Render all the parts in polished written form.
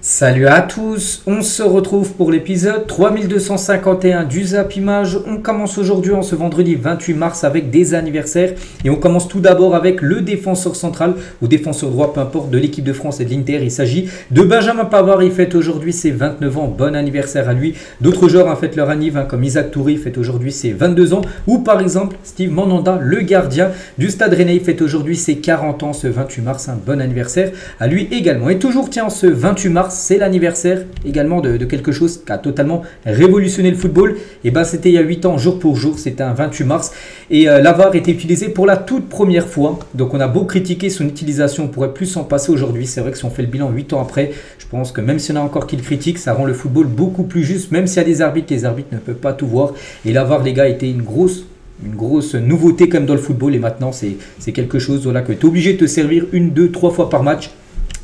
Salut à tous, on se retrouve pour l'épisode 3251 du Zap Image. On commence aujourd'hui en ce vendredi 28 mars avec des anniversaires et on commence tout d'abord avec le défenseur central ou défenseur droit, peu importe, de l'équipe de France et de l'Inter. Il s'agit de Benjamin Pavard, il fête aujourd'hui ses 29 ans, bon anniversaire à lui. D'autres joueurs fêtent leur anniv, comme Isaac Touré fête aujourd'hui ses 22 ans ou par exemple Steve Mandanda, le gardien du Stade Rennais, fête aujourd'hui ses 40 ans ce 28 mars, un bon anniversaire à lui également. Et toujours tiens, ce 28 mars, c'est l'anniversaire également de quelque chose qui a totalement révolutionné le football. Et ben c'était il y a 8 ans, jour pour jour, c'était un 28 mars. Et la VAR était utilisée pour la toute première fois. Donc on a beau critiquer son utilisation, on pourrait plus s'en passer aujourd'hui. C'est vrai que si on fait le bilan 8 ans après, je pense que même s'il y en a encore qui le critiquent, ça rend le football beaucoup plus juste. Même s'il y a des arbitres, les arbitres ne peuvent pas tout voir. Et la VAR, les gars, était une grosse nouveauté comme dans le football. Et maintenant, c'est quelque chose voilà, que tu es obligé de te servir 1, 2, 3 fois par match.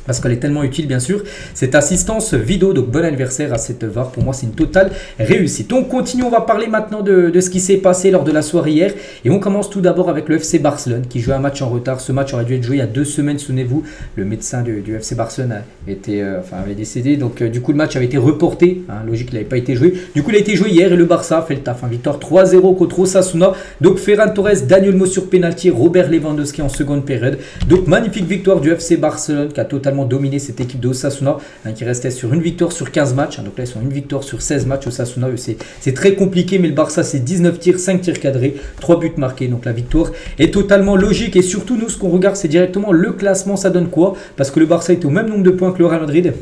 Parce qu'elle est tellement utile, bien sûr, cette assistance vidéo. Donc, bon anniversaire à cette VAR. Pour moi, c'est une totale réussite. On continue, on va parler maintenant de ce qui s'est passé lors de la soirée hier. Et on commence tout d'abord avec le FC Barcelone qui joue un match en retard. Ce match aurait dû être joué il y a 2 semaines, souvenez-vous. Le médecin du FC Barcelone avait décédé. Donc, du coup, le match avait été reporté. Logique, il n'avait pas été joué. Du coup, il a été joué hier et le Barça fait le taf. Victoire 3-0 contre Osasuna. Donc, Ferran Torres, Dani Olmo sur pénalty, Robert Lewandowski en seconde période. Donc, magnifique victoire du FC Barcelone qui a totalement dominé cette équipe de Osasuna qui restait sur une victoire sur 15 matchs. Donc là, ils sont une victoire sur 16 matchs. Osasuna, c'est très compliqué, mais le Barça, c'est 19 tirs, 5 tirs cadrés, 3 buts marqués. Donc la victoire est totalement logique. Et surtout, nous, ce qu'on regarde, c'est directement le classement. Ça donne quoi? Parce que le Barça est au même nombre de points que le Real Madrid.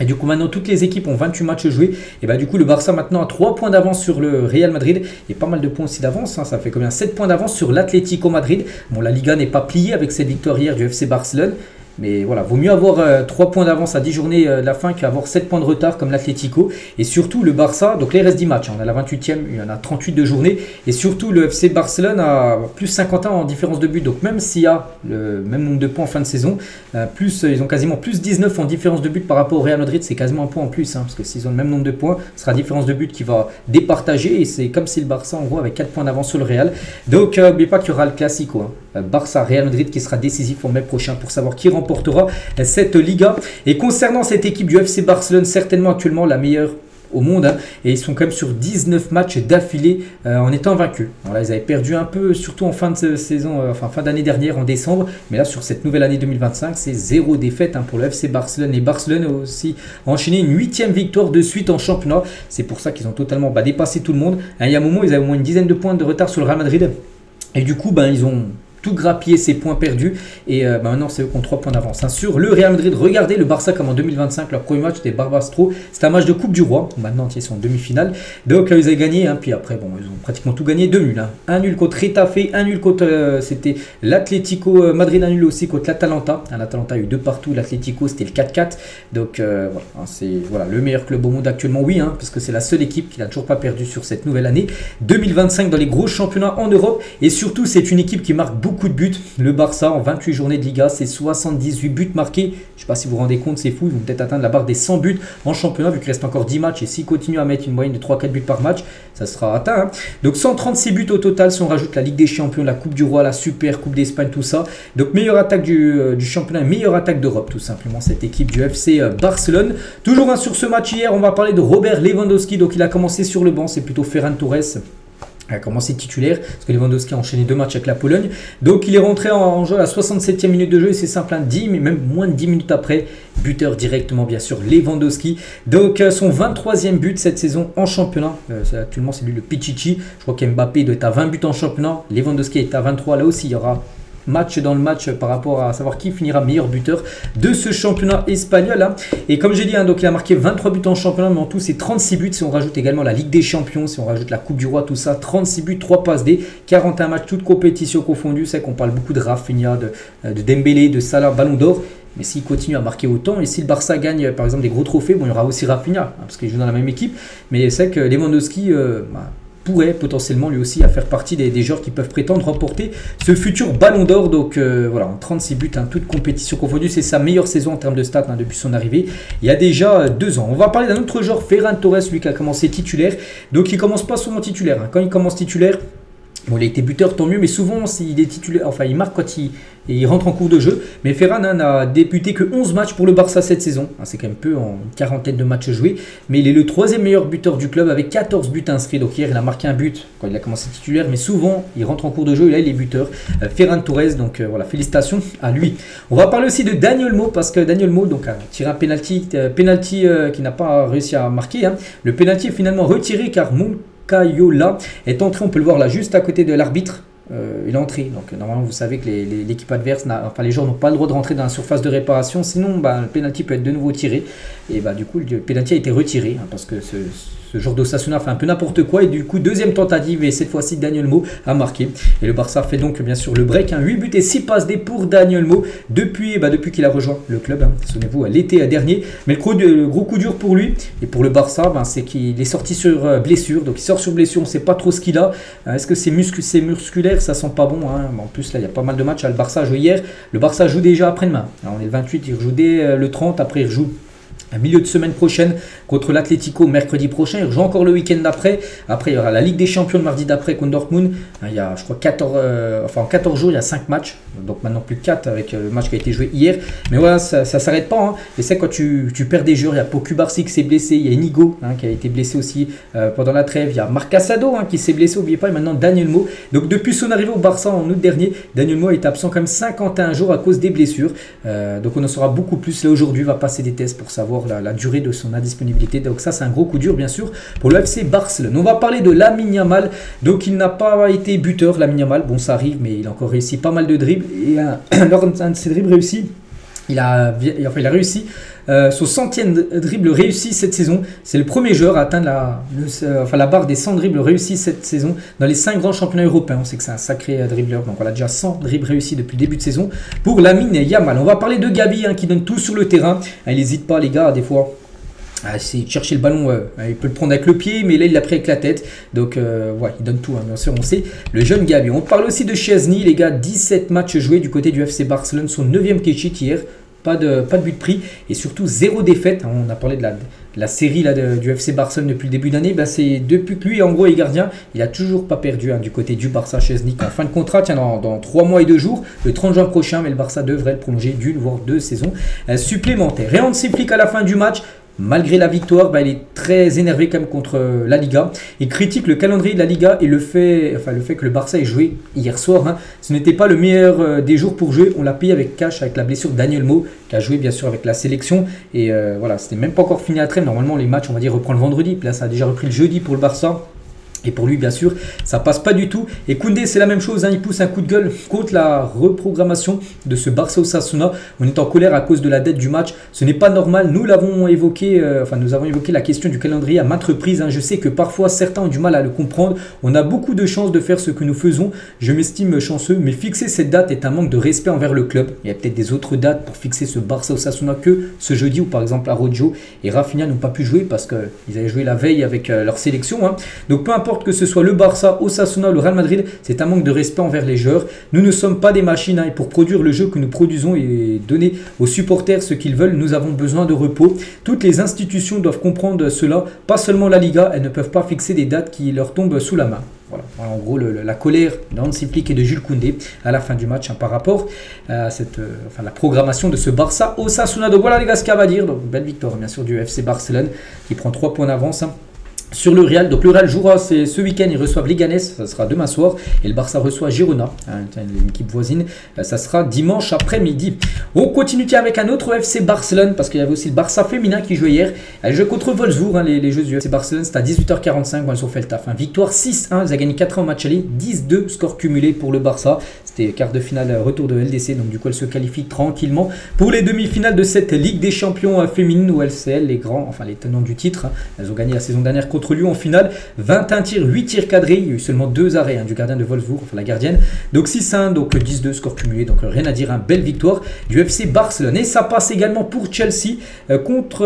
Et du coup, maintenant, toutes les équipes ont 28 matchs joués. Et bah, du coup, le Barça maintenant a 3 points d'avance sur le Real Madrid. Et pas mal de points aussi d'avance. Ça fait combien? 7 points d'avance sur l'Atlético Madrid. Bon, la Liga n'est pas pliée avec cette victoire hier du FC Barcelone. Mais voilà, vaut mieux avoir 3 points d'avance à 10 journées de la fin qu'avoir 7 points de retard comme l'Atlético. Et surtout le Barça, donc là il reste 10 matchs. On a la 28e, il y en a 38 de journée. Et surtout le FC Barcelone a plus 51 en différence de but. Donc même s'il y a le même nombre de points en fin de saison, ils ont quasiment plus 19 en différence de but par rapport au Real Madrid. C'est quasiment un point en plus. Parce que s'ils ont le même nombre de points, ce sera la différence de but qui va départager. Et c'est comme si le Barça en gros avec 4 points d'avance sur le Real. Donc n'oubliez pas qu'il y aura le Classico. Barça-Real Madrid qui sera décisif en mai prochain pour savoir qui remportera cette Liga. Et concernant cette équipe du FC Barcelone, certainement actuellement la meilleure au monde, et ils sont quand même sur 19 matchs d'affilée en étant vaincus. Alors là, ils avaient perdu un peu, surtout en fin de saison, fin d'année dernière en décembre, mais là sur cette nouvelle année 2025, c'est 0 défaite pour le FC Barcelone. Et Barcelone a aussi enchaîné une 8e victoire de suite en championnat. C'est pour ça qu'ils ont totalement dépassé tout le monde. Il y a un moment, ils avaient au moins une dizaine de points de retard sur le Real Madrid, et du coup, ils ont tout grappiller ces points perdus et maintenant c'est eux qui ont 3 points d'avance sur le Real Madrid. Regardez le Barça comme en 2025, leur premier match c'était Barbastro, c'était un match de Coupe du Roi. Maintenant ils sont en demi-finale, donc ils avaient gagné puis après ils ont pratiquement tout gagné. 2 nuls, un nul contre Retafe, un nul contre c'était l'Atlético Madrid, un nul aussi contre l'Atalanta. L'Atalanta a eu 2 partout, l'Atlético c'était le 4-4. Donc c'est le meilleur club au monde actuellement, oui, parce que c'est la seule équipe qui n'a toujours pas perdu sur cette nouvelle année 2025 dans les gros championnats en Europe. Et surtout c'est une équipe qui marque beaucoup de buts. Le Barça en 28 journées de Liga, c'est 78 buts marqués. Je ne sais pas si vous vous rendez compte, c'est fou. Ils vont peut-être atteindre la barre des 100 buts en championnat vu qu'il reste encore 10 matchs. Et s'ils continuent à mettre une moyenne de 3-4 buts par match, ça sera atteint. Donc 136 buts au total si on rajoute la Ligue des Champions, la Coupe du Roi, la Super Coupe d'Espagne, tout ça. Donc meilleure attaque du championnat, meilleure attaque d'Europe tout simplement cette équipe du FC Barcelone. Toujours sur ce match hier, on va parler de Robert Lewandowski. Donc il a commencé sur le banc, c'est plutôt Ferran Torres a commencé titulaire, parce que Lewandowski a enchaîné 2 matchs avec la Pologne. Donc il est rentré en jeu à la 67e minute de jeu, et c'est simple, 10, mais même moins de 10 minutes après, buteur directement bien sûr Lewandowski. Donc son 23e but cette saison en championnat, actuellement c'est lui le Pichichi. Je crois qu'Mbappé doit être à 20 buts en championnat, Lewandowski est à 23, là aussi il y aura match dans le match par rapport à savoir qui finira meilleur buteur de ce championnat espagnol. Et comme j'ai dit, donc il a marqué 23 buts en championnat, mais en tout c'est 36 buts si on rajoute également la Ligue des Champions, si on rajoute la Coupe du Roi, tout ça, 36 buts, 3 passes D, 41 matchs, toutes compétitions confondues. C'est qu'on parle beaucoup de Rafinha, de Dembélé, de Salah, Ballon d'Or. Mais s'il continue à marquer autant, et si le Barça gagne par exemple des gros trophées, il y aura aussi Rafinha, parce qu'il joue dans la même équipe. Mais c'est que Lewandowski pourrait potentiellement lui aussi à faire partie des joueurs qui peuvent prétendre remporter ce futur Ballon d'Or. Donc en 36 buts, toutes compétitions confondues, c'est sa meilleure saison en termes de stats depuis son arrivée il y a déjà 2 ans. On va parler d'un autre joueur, Ferran Torres, lui qui a commencé titulaire. Donc il commence pas souvent titulaire. Quand il commence titulaire, Bon, il a été buteur, tant mieux, mais souvent, s'il est titulaire, enfin, il marque quand il rentre en cours de jeu. Mais Ferran n'a débuté que 11 matchs pour le Barça cette saison. C'est quand même peu, en une quarantaine de matchs joués. Mais il est le troisième meilleur buteur du club avec 14 buts inscrits. Donc hier, il a marqué un but quand il a commencé titulaire. Mais souvent, il rentre en cours de jeu et là, il est buteur. Ferran Torres, donc voilà, félicitations à lui. On va parler aussi de Dani Olmo parce que Dani Olmo donc, a tiré un penalty qui n'a pas réussi à marquer. Hein. Le penalty est finalement retiré car Kayola est entré, on peut le voir là juste à côté de l'arbitre. Il est entré, donc normalement vous savez que l'équipe adverse, enfin les joueurs n'ont pas le droit de rentrer dans la surface de réparation, sinon le penalty peut être de nouveau tiré, et du coup le penalty a été retiré, hein, parce que ce genre d'Osasuna fait un peu n'importe quoi, et du coup deuxième tentative, et cette fois-ci Dani Olmo a marqué, et le Barça fait donc bien sûr le break, hein, 8 buts et 6 passes D pour Dani Olmo, depuis qu'il a rejoint le club, hein, souvenez-vous l'été dernier, mais le gros coup dur pour lui, et pour le Barça, c'est qu'il est sorti sur blessure, donc il sort sur blessure, on ne sait pas trop ce qu'il a, est-ce que c'est musculaire, ça sent pas bon, hein. En plus là il y a pas mal de matchs, le Barça a joué hier, le Barça joue déjà après-demain, on est le 28, il joue dès le 30, après il rejoue à milieu de semaine prochaine contre l'Atlético mercredi prochain. Il joue encore le week-end d'après. Après, il y aura la Ligue des Champions le mardi d'après contre Dortmund. Il y a, je crois, en 14 jours, il y a 5 matchs. Donc maintenant plus que 4 avec le match qui a été joué hier. Mais voilà, ça ne s'arrête pas. Hein. Et c'est quand tu perds des joueurs. Il y a Poku Barsi qui s'est blessé. Il y a Inigo qui a été blessé aussi pendant la trêve. Il y a Marc Casado qui s'est blessé. N'oubliez pas. Et maintenant Dani Olmo. Donc depuis son arrivée au Barça en août dernier, Dani Olmo est absent quand même 51 jours à cause des blessures. Donc on en saura beaucoup plus. Là aujourd'hui, il va passer des tests pour savoir la durée de son indisponibilité. Donc ça c'est un gros coup dur bien sûr pour le FC Barcelone. On va parler de Lamine Yamal. Donc il n'a pas été buteur Lamine Yamal. Bon ça arrive mais il a encore réussi pas mal de dribbles. Et lors d'un de ses dribbles réussis, il a réussi son 100e dribble réussi cette saison. C'est le premier joueur à atteindre la barre des 100 dribbles réussis cette saison dans les 5 grands championnats européens. On sait que c'est un sacré dribbleur. Donc voilà, déjà 100 dribbles réussis depuis le début de saison pour Lamine Yamal. On va parler de Gavi qui donne tout sur le terrain. Il n'hésite pas les gars, des fois. Essayer de chercher le ballon, il peut le prendre avec le pied, mais là il l'a pris avec la tête. Donc ouais, il donne tout, bien sûr, on sait. Le jeune Gavi. On parle aussi de Szczęsny, les gars, 17 matchs joués du côté du FC Barcelone, son 9e clean sheet hier. Pas de but pris et surtout 0 défaite. On a parlé de la série là, du FC Barcelone depuis le début d'année. C'est depuis que lui en gros est gardien, il n'a toujours pas perdu du côté du Barça. Szczęsny en fin de contrat dans 3 mois et 2 jours, le 30 juin prochain, mais le Barça devrait le prolonger d'une voire 2 saisons supplémentaires. Et on s'implique à la fin du match. Malgré la victoire, il est très énervé quand même contre la Liga. Il critique le calendrier de la Liga et le fait que le Barça ait joué hier soir. Hein. Ce n'était pas le meilleur des jours pour jouer. On l'a payé avec cash, avec la blessure de Dani Olmo, qui a joué bien sûr avec la sélection. Et voilà, c'était même pas encore fini à trêve. Normalement, les matchs, on va dire, reprend le vendredi. Puis là, ça a déjà repris le jeudi pour le Barça. Et pour lui, bien sûr, ça passe pas du tout. Et Koundé, c'est la même chose. Hein, il pousse un coup de gueule contre la reprogrammation de ce Barça Osasuna. On est en colère à cause de la dette du match. Ce n'est pas normal. Nous l'avons évoqué. Nous avons évoqué la question du calendrier à maintes reprises. Hein. Je sais que parfois certains ont du mal à le comprendre. On a beaucoup de chances de faire ce que nous faisons. Je m'estime chanceux, mais fixer cette date est un manque de respect envers le club. Il y a peut-être des autres dates pour fixer ce Barça Osasuna que ce jeudi où par exemple Araujo et Rafinha n'ont pas pu jouer parce qu'ils avaient joué la veille avec leur sélection. Hein. Donc peu importe que ce soit le Barça, Osasuna, le Real Madrid, c'est un manque de respect envers les joueurs. Nous ne sommes pas des machines et pour produire le jeu que nous produisons et donner aux supporters ce qu'ils veulent, nous avons besoin de repos. Toutes les institutions doivent comprendre cela, pas seulement la Liga, elles ne peuvent pas fixer des dates qui leur tombent sous la main. Voilà, en gros la colère d'Hansi Flick et de Jules Koundé à la fin du match par rapport à la programmation de ce Barça Osasuna. Donc voilà les gars ce qu'il y a à dire. Donc belle victoire bien sûr du FC Barcelone qui prend 3 points d'avance. Sur le Real, donc le Real jouera ce week-end, ils reçoivent Leganés, ça sera demain soir, et le Barça reçoit Girona, une équipe voisine, ça sera dimanche après-midi. On continue avec un autre FC Barcelone, parce qu'il y avait aussi le Barça féminin qui jouait hier, elle joue contre Wolfsburg, les jeux du FC Barcelone, c'est à 18h45, ils ont fait le taf, victoire 6-1, ils ont gagné 4-1 au match aller, 10-2 score cumulé pour le Barça, c'était quart de finale retour de LDC, donc du coup elle se qualifie tranquillement pour les demi-finales de cette Ligue des Champions féminine ou LCL, les tenants du titre, elles ont gagné la saison dernière contre Lyon en finale, 21 tirs, 8 tirs cadrés, il y a eu seulement 2 arrêts du gardien de Wolfsburg, la gardienne, donc 6-1, donc 10-2 score cumulé, donc rien à dire, belle victoire du FC Barcelone. Et ça passe également pour Chelsea contre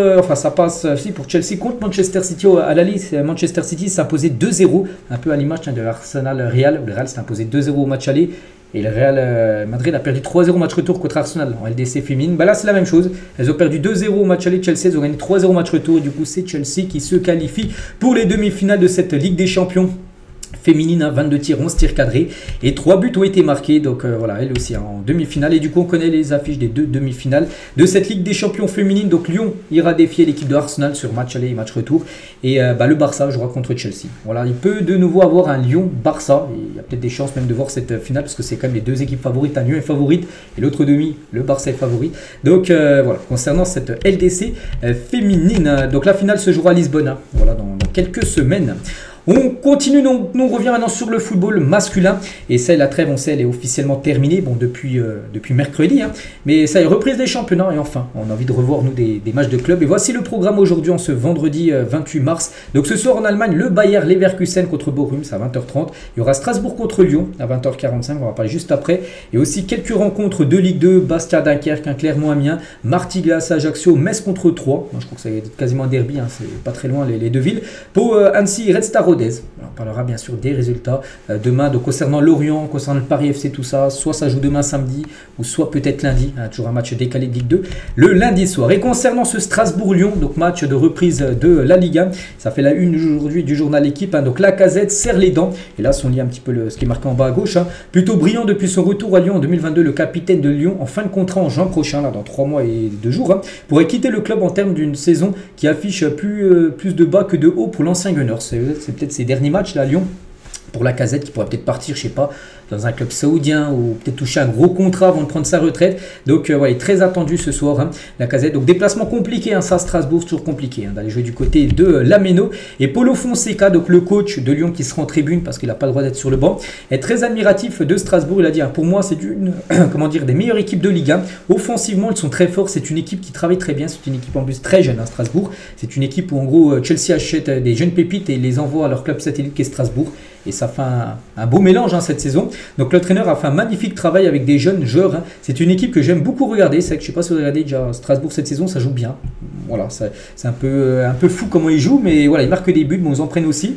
Manchester City à la Ligue. Manchester City s'imposait 2-0, un peu à l'image de Arsenal Real, le Real s'est imposé 2-0 au match aller. Et le Real Madrid a perdu 3-0 au match retour contre Arsenal en LDC féminine. Là, c'est la même chose. Elles ont perdu 2-0 au match aller. Chelsea, elles ont gagné 3-0 au match retour. Et du coup, c'est Chelsea qui se qualifie pour les demi-finales de cette Ligue des Champions féminine, 22 tirs, 11 tirs cadrés et 3 buts ont été marqués. Donc voilà, elle aussi en demi-finale. Et du coup, on connaît les affiches des 2 demi-finales de cette Ligue des Champions féminine. Donc Lyon ira défier l'équipe de Arsenal sur match aller et match retour. Et le Barça jouera contre Chelsea. Voilà, il peut de nouveau avoir un Lyon-Barça. Il y a peut-être des chances même de voir cette finale parce que c'est quand même les 2 équipes favorites. Un Lyon est favorite et l'autre demi, le Barça est favori. Donc voilà, concernant cette LDC féminine. Donc la finale se jouera à Lisbonne. Hein, voilà, dans quelques semaines. On continue, donc on revient maintenant sur le football masculin. Et ça, la trêve, on sait, elle est officiellement terminée, bon, depuis mercredi. Hein, mais ça y est, reprise des championnats. Et enfin, on a envie de revoir, nous, des matchs de club. Et voici le programme aujourd'hui, en ce vendredi 28 mars. Donc ce soir en Allemagne, le Bayer Leverkusen contre Bochum, c'est à 20h30. Il y aura Strasbourg contre Lyon à 20h45, on va parler juste après. Et aussi quelques rencontres de Ligue 2, Bastia, Dunkerque, Clermont, Amiens, Martigues, Ajaccio, Metz contre Troyes. Je crois que c'est quasiment un derby, hein, c'est pas très loin les deux villes. Pour Annecy, Red Star. On parlera bien sûr des résultats demain. Donc concernant Lorient, concernant le Paris FC, tout ça, soit ça joue demain samedi, ou soit peut-être lundi, hein, toujours un match décalé de Ligue 2, le lundi soir. Et concernant ce Strasbourg-Lyon, donc match de reprise de la Liga, ça fait la une aujourd'hui du journal Équipe. Hein, donc Lacazette serre les dents, et là on lit un petit peu ce qui est marqué en bas à gauche. Hein, plutôt brillant depuis son retour à Lyon en 2022, le capitaine de Lyon en fin de contrat en juin prochain, là, dans 3 mois et 2 jours, hein, pourrait quitter le club en termes d'une saison qui affiche plus de bas que de haut pour l'ancien Gunner. C'est peut-être ses derniers matchs là à Lyon pour Lacazette qui pourrait peut-être partir, je sais pas, dans un club saoudien ou peut-être toucher un gros contrat avant de prendre sa retraite. Donc ouais, très attendu ce soir, hein, Lacazette. Donc déplacement compliqué, hein, ça Strasbourg, toujours compliqué, hein, d'aller jouer du côté de Lameno. Et Paulo Fonseca, donc le coach de Lyon qui sera en tribune parce qu'il n'a pas le droit d'être sur le banc, est très admiratif de Strasbourg. Il a dit, hein, pour moi c'est une comment dire, des meilleures équipes de Ligue 1. Offensivement ils sont très forts, c'est une équipe qui travaille très bien, c'est une équipe en plus très jeune, hein, Strasbourg. C'est une équipe où en gros Chelsea achète des jeunes pépites et les envoie à leur club satellite qui est Strasbourg. Et ça fait un beau mélange, hein, cette saison. Donc l'entraîneur a fait un magnifique travail avec des jeunes joueurs. Hein. C'est une équipe que j'aime beaucoup regarder. C'est vrai que je ne sais pas si vous regardez déjà Strasbourg cette saison, ça joue bien. Voilà, c'est un peu fou comment ils jouent, mais voilà, ils marquent des buts, mais ils en prennent aussi.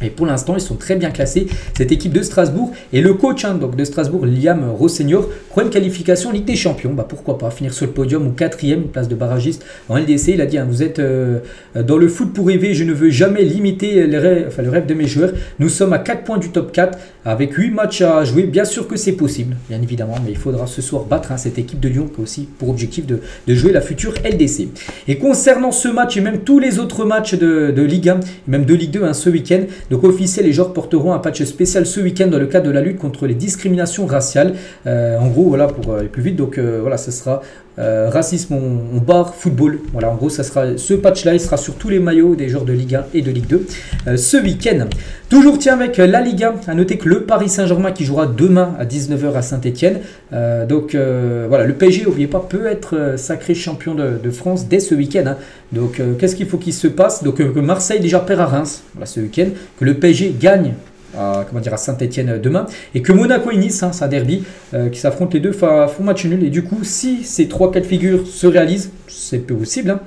Et pour l'instant, ils sont très bien classés, cette équipe de Strasbourg. Et le coach, hein, donc de Strasbourg, Liam Rosseigneur, croit une qualification en Ligue des Champions. Bah, pourquoi pas finir sur le podium ou 4e, une place de barragiste en LDC. Il a dit, hein, vous êtes dans le foot pour rêver. Je ne veux jamais limiter le rêve de mes joueurs. Nous sommes à 4 points du top 4 avec 8 matchs à jouer. Bien sûr que c'est possible, bien évidemment. Mais il faudra ce soir battre, hein, cette équipe de Lyon qui a aussi pour objectif de jouer la future LDC. Et concernant ce match et même tous les autres matchs de Ligue 1, même de Ligue 2, hein, ce week-end, donc officiel, les joueurs porteront un patch spécial ce week-end dans le cadre de la lutte contre les discriminations raciales. En gros, voilà, pour aller plus vite, donc voilà, ce sera racisme on barre football. Voilà, en gros, ça sera ce patch-là, il sera sur tous les maillots des joueurs de Ligue 1 et de Ligue 2 ce week-end. Toujours tiens avec la Ligue 1, à noter que le Paris Saint-Germain qui jouera demain à 19h à Saint-Etienne. Donc voilà, le PSG, n'oubliez pas, peut être sacré champion de France dès ce week-end. Hein. Donc qu'est-ce qu'il faut qu'il se passe? Donc que Marseille déjà perd à Reims, voilà, ce week-end, que le PSG gagne à Saint-Etienne demain, et que Monaco et Nice, hein, c'est un derby qui s'affrontent les deux, font match nul. Et du coup, si ces 3 cas de figure se réalisent, c'est peu possible, hein,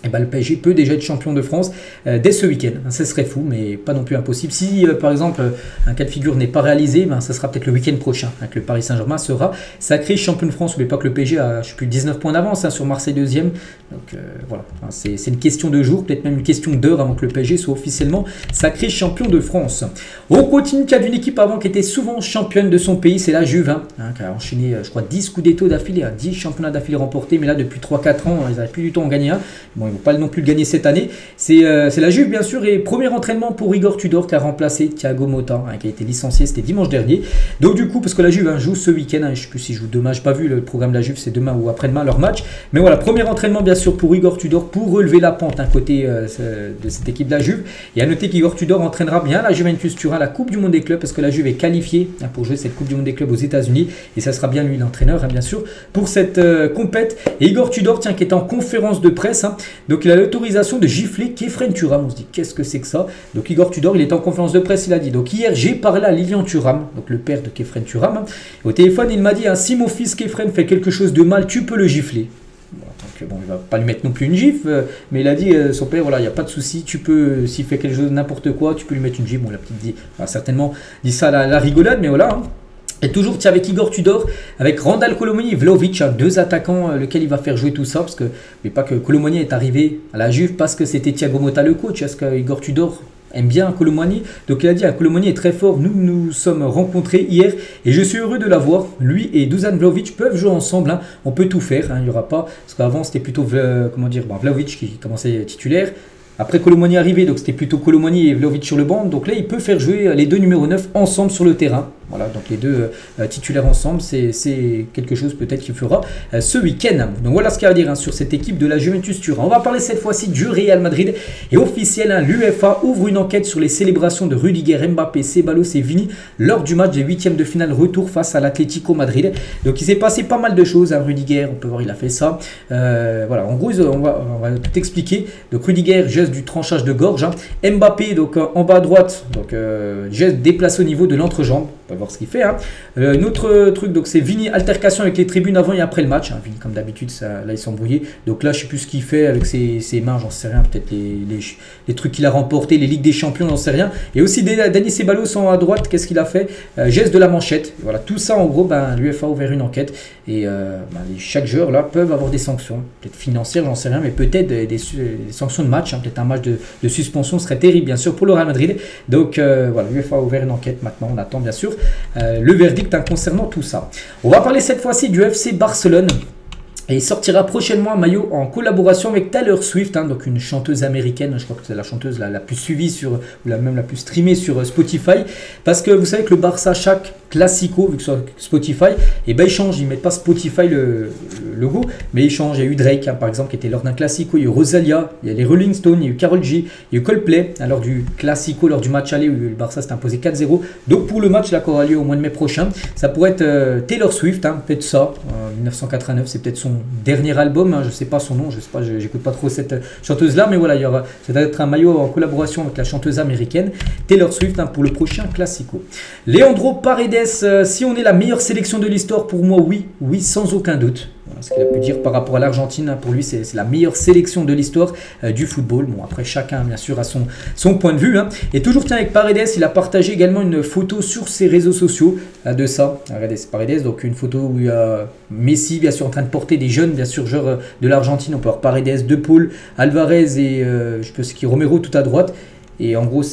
et ben, le PSG peut déjà être champion de France dès ce week-end. Ce serait fou, mais pas non plus impossible. Si par exemple un cas de figure n'est pas réalisé, ben, ça sera peut-être le week-end prochain, hein, que le Paris Saint-Germain sera sacré champion de France. N'oubliez pas que le PSG a, je sais plus, 19 points d'avance, hein, sur Marseille 2e. Donc voilà, enfin, c'est une question de jour, peut-être même une question d'heure avant que le PSG soit officiellement sacré champion de France. On continue, il y a d'une équipe avant qui était souvent championne de son pays, c'est la Juve, hein, qui a enchaîné, je crois, 10 scudetto d'affilée, 10 championnats d'affilée remportés, mais là depuis 3-4 ans, ils n'avaient plus du tout en gagner un. Bon, ils ne vont pas non plus le gagner cette année. C'est la Juve, bien sûr, et premier entraînement pour Igor Tudor qui a remplacé Thiago Motta, hein, qui a été licencié, c'était dimanche dernier. Donc du coup, parce que la Juve, hein, joue ce week-end, hein, je ne sais plus si joue demain, je n'ai pas vu le programme de la Juve, c'est demain ou après-demain leur match. Mais voilà, premier entraînement bien sûr pour Igor Tudor pour relever la pente, hein, côté de cette équipe de la Juve. Et à noter qu'Igor Tudor entraînera bien la Juventus Turin, la Coupe du Monde des clubs, parce que la Juve est qualifiée, hein, pour jouer cette Coupe du Monde des clubs aux États-Unis, et ça sera bien lui l'entraîneur, hein, bien sûr, pour cette compète. Et Igor Tudor, tiens, qui est en conférence de presse, hein, donc il a l'autorisation de gifler Khéphren Thuram. On se dit, qu'est-ce que c'est que ça? Donc Igor Tudor, il est en conférence de presse, il a dit, donc hier j'ai parlé à Lilian Thuram, donc le père de Khéphren Thuram, hein. Au téléphone il m'a dit, hein, si mon fils Khéphren fait quelque chose de mal, tu peux le gifler. Bon, il ne va pas lui mettre non plus une gifle, mais il a dit, son père, voilà, il n'y a pas de souci, tu peux, s'il fait quelque chose, n'importe quoi, tu peux lui mettre une gifle. Bon, la petite dit, certainement dit ça à la rigolade, mais voilà, hein. Et toujours avec Igor Tudor, avec Randal Colomoni et Vlahovic, hein, 2 attaquants, lequel il va faire jouer tout ça, parce que n'oubliez pas que Colomoni est arrivé à la Juve parce que c'était Thiago Motta le coach. Est-ce que Igor Tudor aime bien Kolo-Muani. Donc il a dit Kolo-Muani est très fort, nous nous sommes rencontrés hier et je suis heureux de l'avoir. Lui et Dusan Vlahovic peuvent jouer ensemble, hein. On peut tout faire, hein. Il n'y aura pas, parce qu'avant c'était plutôt Vlahovic qui commençait titulaire. Après Kolo-Muani est arrivé, donc c'était plutôt Kolo-Muani et Vlahovic sur le banc. Donc là, il peut faire jouer les deux numéros 9 ensemble sur le terrain. Voilà, donc les deux titulaires ensemble, c'est quelque chose peut-être qu'il fera ce week-end. Donc voilà ce qu'il y a à dire, hein, sur cette équipe de la Juventus Turin. On va parler cette fois-ci du Real Madrid. Et officiel, hein, l'UEFA ouvre une enquête sur les célébrations de Rudiger, Mbappé, Ceballos et Vini lors du match des 8e de finale retour face à l'Atlético Madrid. Donc il s'est passé pas mal de choses, hein. Rudiger, on peut voir, il a fait ça. Voilà, en gros, on va tout expliquer. Donc Rudiger, geste du tranchage de gorge, hein. Mbappé, donc en bas à droite, donc geste déplacé au niveau de l'entrejambe. On va voir ce qu'il fait, hein. Un autre truc, donc c'est Vini, altercation avec les tribunes avant et après le match, hein. Vini, comme d'habitude, là il s'est embrouillé. Donc là, je sais plus ce qu'il fait avec ses mains, j'en sais rien. Peut-être les trucs qu'il a remportés, les Ligues des Champions, j'en sais rien. Et aussi Dani Ceballos en à droite, qu'est-ce qu'il a fait? Geste de la manchette. Voilà, tout ça en gros, l'UEFA a ouvert une enquête et chaque joueur là peuvent avoir des sanctions, peut-être financières, j'en sais rien, mais peut-être des sanctions de match, hein. Peut-être un match de suspension serait terrible, bien sûr, pour le Real Madrid. Donc voilà, l'UEFA a ouvert une enquête. Maintenant, on attend bien sûr le verdict, hein, concernant tout ça. On va parler cette fois-ci du FC Barcelone. Et il sortira prochainement un maillot en collaboration avec Taylor Swift, hein, donc une chanteuse américaine. Je crois que c'est la chanteuse la plus suivie même la plus streamée sur Spotify. Parce que vous savez que le Barça, chaque classico, vu que c'est Spotify, et ben ils changent. Ils ne mettent pas Spotify le logo, mais ils changent. Il y a eu Drake, hein, par exemple, qui était lors d'un classico. Il y a eu Rosalia, il y a les Rolling Stones, il y a eu Karol G, il y a eu Coldplay, hein, lors du classico, lors du match aller où le Barça s'est imposé 4-0. Donc pour le match là, qui aura lieu au mois de mai prochain, ça pourrait être Taylor Swift, hein, peut-être ça. 1989, c'est peut-être son dernier album, hein, je ne sais pas son nom, je sais pas, j'écoute pas trop cette chanteuse là, mais voilà, ça doit être un maillot en collaboration avec la chanteuse américaine Taylor Swift, hein, pour le prochain classico. Leandro Paredes, si on est la meilleure sélection de l'histoire, pour moi oui, sans aucun doute. Voilà ce qu'il a pu dire par rapport à l'Argentine, hein. Pour lui c'est la meilleure sélection de l'histoire du football. Bon, après chacun bien sûr a son point de vue, hein. Et toujours tiens, avec Paredes, il a partagé également une photo sur ses réseaux sociaux de ça. Regardez, c'est Paredes, donc une photo où il y a Messi bien sûr en train de porter des jeunes bien sûr joueurs de l'Argentine. On peut voir Paredes, De Paul, Alvarez et je pense qu'il y a Romero tout à droite. Et en gros,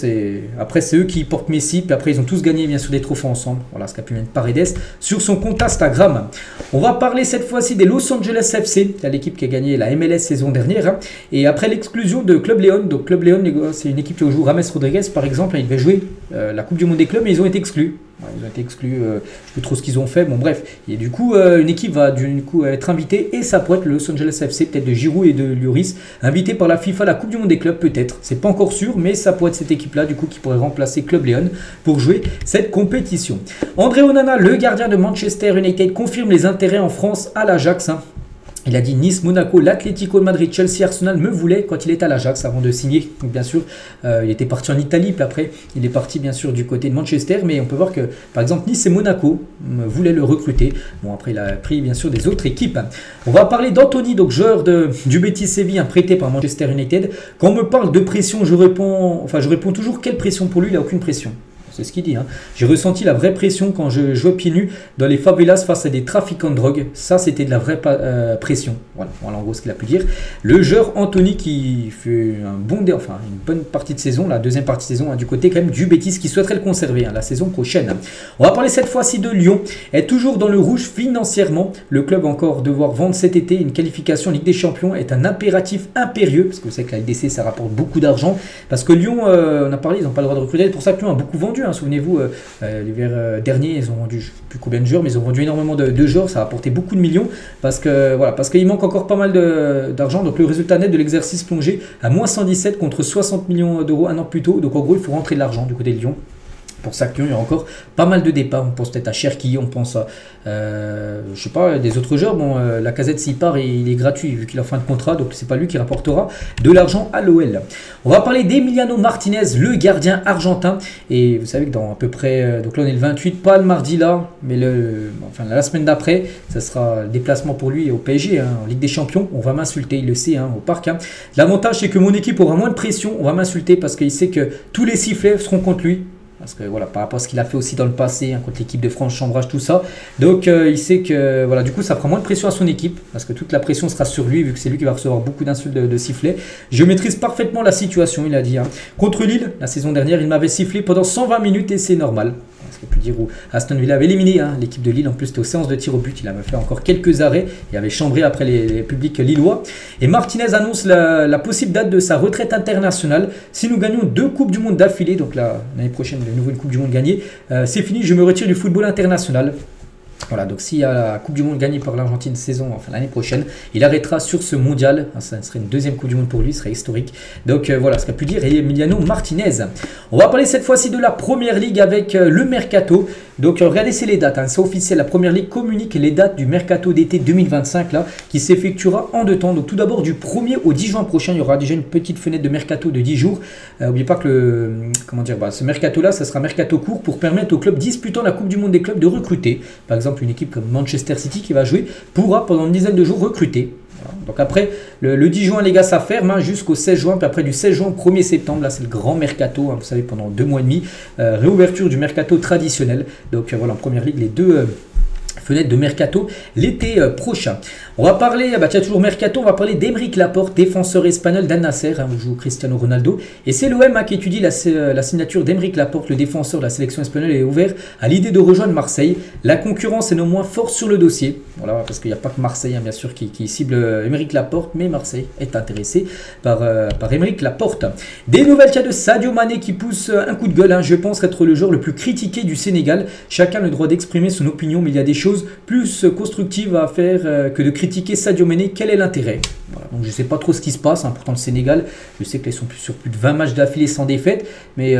après c'est eux qui portent Messi, puis après ils ont tous gagné bien sûr des trophées ensemble. Voilà ce qu'a pu mettre Paredes sur son compte Instagram. On va parler cette fois-ci des Los Angeles FC, l'équipe qui a gagné la MLS saison dernière, hein. Et après l'exclusion de Club León, donc Club León, c'est une équipe qui joue Rames Rodriguez par exemple, hein, ils devaient jouer la Coupe du Monde des clubs, mais ils ont été exclus. Ouais, ils ont été exclus, je ne sais plus trop ce qu'ils ont fait, bon bref, et du coup une équipe va du coup être invitée, et ça pourrait être le Los Angeles FC, peut-être de Giroud et de Lloris, invité par la FIFA, la Coupe du Monde des clubs peut-être, c'est pas encore sûr, mais ça pourrait être cette équipe là du coup qui pourrait remplacer Club León pour jouer cette compétition. André Onana, le gardien de Manchester United, confirme les intérêts en France à l'Ajax, hein. Il a dit Nice, Monaco, l'Atlético de Madrid, Chelsea, Arsenal me voulaient quand il était à l'Ajax avant de signer. Donc bien sûr, il était parti en Italie, puis après il est parti bien sûr du côté de Manchester. Mais on peut voir que par exemple Nice et Monaco voulaient le recruter. Bon, après il a pris bien sûr des autres équipes. On va parler d'Anthony, donc joueur du Betis Séville, prêté par Manchester United. Quand on me parle de pression, je réponds toujours quelle pression pour lui, il n'a aucune pression. C'est ce qu'il dit, hein. J'ai ressenti la vraie pression quand je jouais pieds nus dans les favelas face à des trafiquants de drogue. Ça, c'était de la vraie pression. Voilà en gros ce qu'il a pu dire. Le joueur Anthony qui fait une bonne partie de saison, la deuxième partie de saison, hein, du côté quand même du Betis, qui souhaiterait le conserver, hein, la saison prochaine. On va parler cette fois-ci de Lyon. Est toujours dans le rouge financièrement. Le club va encore devoir vendre cet été. Une qualification Ligue des Champions est un impératif impérieux, parce que vous savez que la LDC ça rapporte beaucoup d'argent. Parce que Lyon, on a parlé, ils n'ont pas le droit de recruter. C'est pour ça que Lyon a beaucoup vendu. Souvenez-vous, l'hiver dernier, ils ont vendu, je ne sais plus combien de joueurs, mais ils ont vendu énormément de joueurs. Ça a apporté beaucoup de millions parce qu'il manque encore pas mal d'argent. Donc le résultat net de l'exercice plongé à moins 117 contre 60 millions d'euros un an plus tôt. Donc en gros, il faut rentrer de l'argent du côté de Lyon. Pour ça qu'il y a encore pas mal de départs. On pense peut-être à Cherki, on pense à je sais pas, des autres joueurs. Bon, Lacazette s'il part, il est gratuit vu qu'il est en fin de contrat, donc c'est pas lui qui rapportera de l'argent à l'OL. On va parler d'Emiliano Martinez, le gardien argentin. Et vous savez que dans à peu près, donc là on est le 28, pas le mardi là, mais la semaine d'après, ça sera le déplacement pour lui au PSG, hein, en Ligue des Champions. On va m'insulter, il le sait, hein, au parc, hein. L'avantage c'est que mon équipe aura moins de pression. On va m'insulter parce qu'il sait que tous les sifflets seront contre lui. Parce que voilà, par rapport à ce qu'il a fait aussi dans le passé, hein, contre l'équipe de France, chambrage, tout ça. Donc il sait que voilà, du coup ça prend moins de pression à son équipe, parce que toute la pression sera sur lui, vu que c'est lui qui va recevoir beaucoup d'insultes de sifflets. Je maîtrise parfaitement la situation, il a dit. Hein. Contre Lille, la saison dernière, il m'avait sifflé pendant 120 minutes et c'est normal. Ce qu'on peut dire où Aston Villa avait éliminé hein, l'équipe de Lille. En plus, c'était aux séances de tir au but. Il avait fait encore quelques arrêts et avait chambré après les publics lillois. Et Martinez annonce la possible date de sa retraite internationale. Si nous gagnons 2 Coupes du Monde d'affilée, donc l'année prochaine, de nouveau une Coupe du Monde gagnée, c'est fini, je me retire du football international. Voilà, donc s'il y a la Coupe du Monde gagnée par l'Argentine l'année prochaine, il arrêtera sur ce mondial. Ça serait une deuxième Coupe du Monde pour lui, ce serait historique. Donc voilà ce qu'a pu dire Emiliano Martinez. On va parler cette fois-ci de la Première Ligue avec le Mercato. Donc regardez, c'est les dates, hein, c'est officiel. La Première Ligue communique les dates du Mercato d'été 2025 là, qui s'effectuera en 2 temps. Donc tout d'abord du 1er au 10 juin prochain, il y aura déjà une petite fenêtre de Mercato de 10 jours. N'oubliez pas que ce Mercato là, ça sera Mercato court pour permettre aux clubs disputant la Coupe du Monde des clubs de recruter. Par exemple, une équipe comme Manchester City qui va jouer pourra pendant une dizaine de jours recruter. Voilà. Donc après, le 10 juin, les gars, ça ferme hein, jusqu'au 16 juin. Puis après, du 16 juin au 1er septembre, là, c'est le grand mercato. Hein, vous savez, pendant 2 mois et demi, réouverture du mercato traditionnel. Donc voilà, en Première Ligue, les 2 fenêtre de mercato l'été prochain. On va parler, tiens, toujours mercato, on va parler d'Aymeric Laporte, défenseur espagnol d'Al Nasser, hein, où joue Cristiano Ronaldo. Et c'est l'OM hein, qui étudie la signature d'Aymeric Laporte, le défenseur de la sélection espagnole, est ouvert à l'idée de rejoindre Marseille. La concurrence est néanmoins forte sur le dossier. Voilà, parce qu'il n'y a pas que Marseille, hein, bien sûr, qui cible Aymeric Laporte, mais Marseille est intéressé par Aymeric Laporte. Des nouvelles de Sadio Mané qui pousse un coup de gueule. Hein, je pense être le joueur le plus critiqué du Sénégal. Chacun a le droit d'exprimer son opinion, mais il y a des choses plus constructives à faire que de critiquer Sadio Mané. Quel est l'intérêt? Voilà, donc je ne sais pas trop ce qui se passe. Hein. Pourtant le Sénégal, je sais qu'ils sont sur plus de 20 matchs d'affilée sans défaite. Mais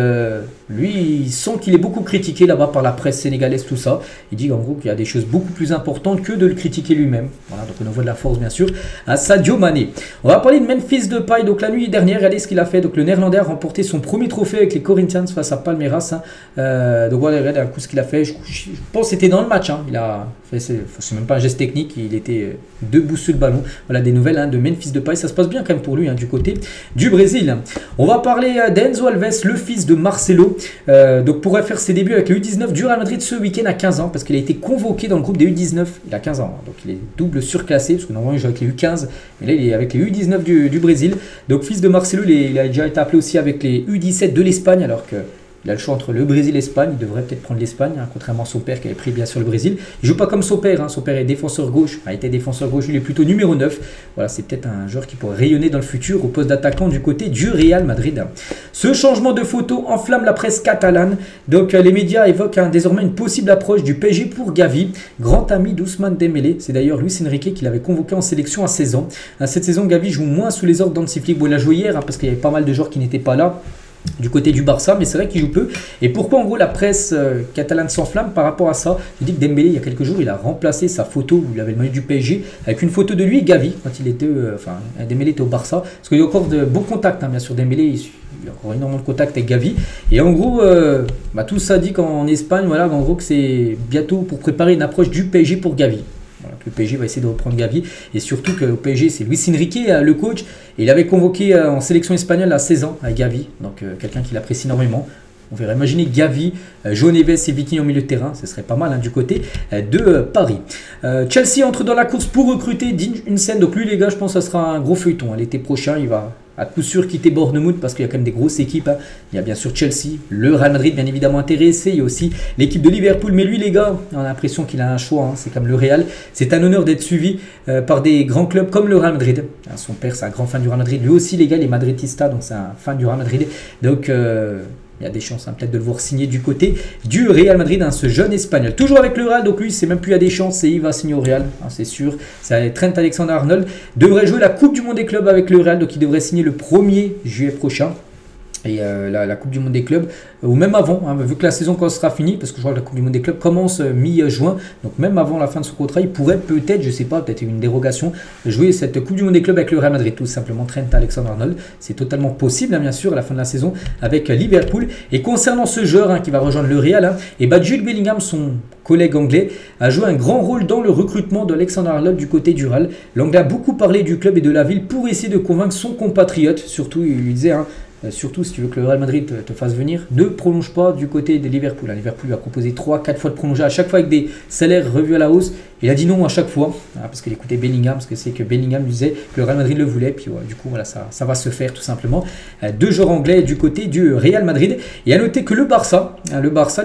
lui, il sent qu'il est beaucoup critiqué là-bas par la presse sénégalaise, tout ça. Il dit en gros qu'il y a des choses beaucoup plus importantes que de le critiquer lui-même. Voilà, donc on envoie de la force bien sûr à Sadio Mané. On va parler de Memphis Depay. Donc la nuit dernière, regardez ce qu'il a fait. Donc le Néerlandais a remporté son premier trophée avec les Corinthians face à Palmeiras. Hein. Donc voilà, regardez un coup ce qu'il a fait. Je pense que c'était dans le match. Hein. Il a fait, c'est même pas un geste technique. Il était debout sur le ballon. Voilà des nouvelles hein, de Memphis Depay. Ça se passe bien quand même pour lui hein, du côté du Brésil. On va parler d'Enzo Alves, le fils de Marcelo. Donc pourrait faire ses débuts avec le U19 du Real Madrid ce week-end à 15 ans parce qu'il a été convoqué dans le groupe des U19. Il a 15 ans, hein, donc il est double surclassé parce que normalement il joue avec les U15, mais là il est avec les U19 du Brésil. Donc fils de Marcelo, il a déjà été appelé aussi avec les U17 de l'Espagne alors que il a le choix entre le Brésil et l'Espagne. Il devrait peut-être prendre l'Espagne, hein, contrairement à son père qui avait pris bien sûr le Brésil. Il joue pas comme son père. Hein. Son père est défenseur gauche. Il était défenseur gauche. Il est plutôt numéro 9. Voilà, c'est peut-être un joueur qui pourrait rayonner dans le futur au poste d'attaquant du côté du Real Madrid. Ce changement de photo enflamme la presse catalane. Donc les médias évoquent hein, désormais une possible approche du PSG pour Gavi, grand ami d'Ousmane Dembélé. C'est d'ailleurs Luis Enrique qui l'avait convoqué en sélection à 16 ans. Cette saison, Gavi joue moins sous les ordres d'Hansi Flick. Bon, il a joué hier hein, parce qu'il y avait pas mal de joueurs qui n'étaient pas là du côté du Barça, mais c'est vrai qu'il joue peu. Et pourquoi en gros la presse catalane s'enflamme par rapport à ça? Je dis que Dembélé il y a quelques jours il a remplacé sa photo où il avait le maillot du PSG avec une photo de lui et Gavi quand il était Dembélé était au Barça, parce qu'il y a encore de bons contacts hein, bien sûr. Dembélé il a encore énormément de contacts avec Gavi et en gros tout ça dit qu'en Espagne voilà en gros que c'est bientôt pour préparer une approche du PSG pour Gavi. Voilà, le PSG va essayer de reprendre Gavi et surtout que au PSG c'est Luis Enrique le coach et il avait convoqué en sélection espagnole à 16 ans à Gavi, donc quelqu'un qu'il apprécie énormément. On verrait imaginer Gavi, João Neves et Vitinha au milieu de terrain, ce serait pas mal hein, du côté de Paris. Chelsea entre dans la course pour recruter Dean Huijsen, donc lui les gars je pense que ça sera un gros feuilleton hein. L'été prochain il va à coup sûr quitter Bournemouth parce qu'il y a quand même des grosses équipes. Hein. Il y a bien sûr Chelsea, le Real Madrid bien évidemment intéressé. Il y a aussi l'équipe de Liverpool. Mais lui les gars, on a l'impression qu'il a un choix. Hein. C'est comme le Real. C'est un honneur d'être suivi par des grands clubs comme le Real Madrid. Hein, son père c'est un grand fan du Real Madrid. Lui aussi les gars, il est madridista donc c'est un fan du Real Madrid. Donc il y a des chances hein, peut-être de le voir signer du côté du Real Madrid, hein, ce jeune espagnol. Toujours avec le Real, donc lui c'est même plus à des chances et il va signer au Real, hein, c'est sûr. Trent Alexander-Arnold devrait jouer la Coupe du Monde des clubs avec le Real, donc il devrait signer le 1er juillet prochain. Et la Coupe du Monde des clubs, ou même avant, hein, vu que la saison quand sera finie, parce que je crois que la Coupe du Monde des clubs commence mi-juin, donc même avant la fin de son contrat, il pourrait peut-être, je sais pas, peut-être une dérogation, jouer cette Coupe du Monde des clubs avec le Real Madrid, tout simplement. Trent Alexander-Arnold, c'est totalement possible, hein, bien sûr, à la fin de la saison avec Liverpool. Et concernant ce joueur hein, qui va rejoindre le Real, hein, et Jude Bellingham, son collègue anglais, a joué un grand rôle dans le recrutement d'Alexander-Arnold du côté du Real. L'anglais a beaucoup parlé du club et de la ville pour essayer de convaincre son compatriote, surtout il lui disait, hein, surtout si tu veux que le Real Madrid te fasse venir, ne prolonge pas du côté de Liverpool. Liverpool lui a proposé 3-4 fois de prolonger, à chaque fois avec des salaires revus à la hausse. Il a dit non à chaque fois, parce qu'il écoutait Bellingham, parce que c'est que Bellingham lui disait que le Real Madrid le voulait. Puis du coup, voilà, ça va se faire tout simplement. Deux joueurs anglais du côté du Real Madrid. Et à noter que le Barça,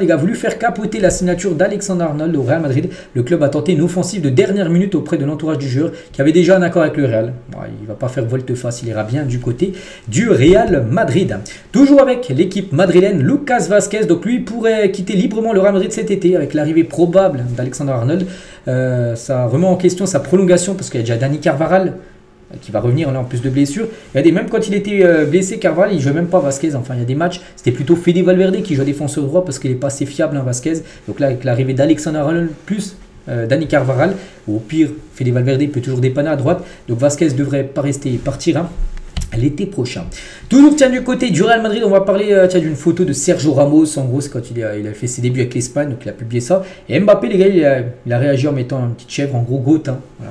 les gars, a voulu faire capoter la signature d'Alexander-Arnold au Real Madrid. Le club a tenté une offensive de dernière minute auprès de l'entourage du joueur qui avait déjà un accord avec le Real. Il ne va pas faire volte-face, il ira bien du côté du Real Madrid. Toujours avec l'équipe madrilène, Lucas Vázquez, donc lui pourrait quitter librement le Real Madrid cet été avec l'arrivée probable d'Alexander-Arnold. Ça remet en question sa prolongation parce qu'il y a déjà Dani Carvajal qui va revenir là en plus de blessures. Même quand il était blessé, Carvajal, il ne jouait même pas Vázquez. Enfin, il y a des matchs, c'était plutôt Fede Valverde qui joue défenseur droit parce qu'il n'est pas assez fiable, Vázquez. Donc là, avec l'arrivée d'Alexander-Arnold plus Dani Carvajal, ou au pire, Fede Valverde peut toujours dépanner à droite. Donc Vázquez devrait pas rester et partir l'été prochain. Toujours du côté du Real Madrid, on va parler d'une photo de Sergio Ramos. En gros, c'est quand il a fait ses débuts avec l'Espagne, donc il a publié ça. Et Mbappé, les gars, il a réagi en mettant une petite chèvre, en gros GOAT,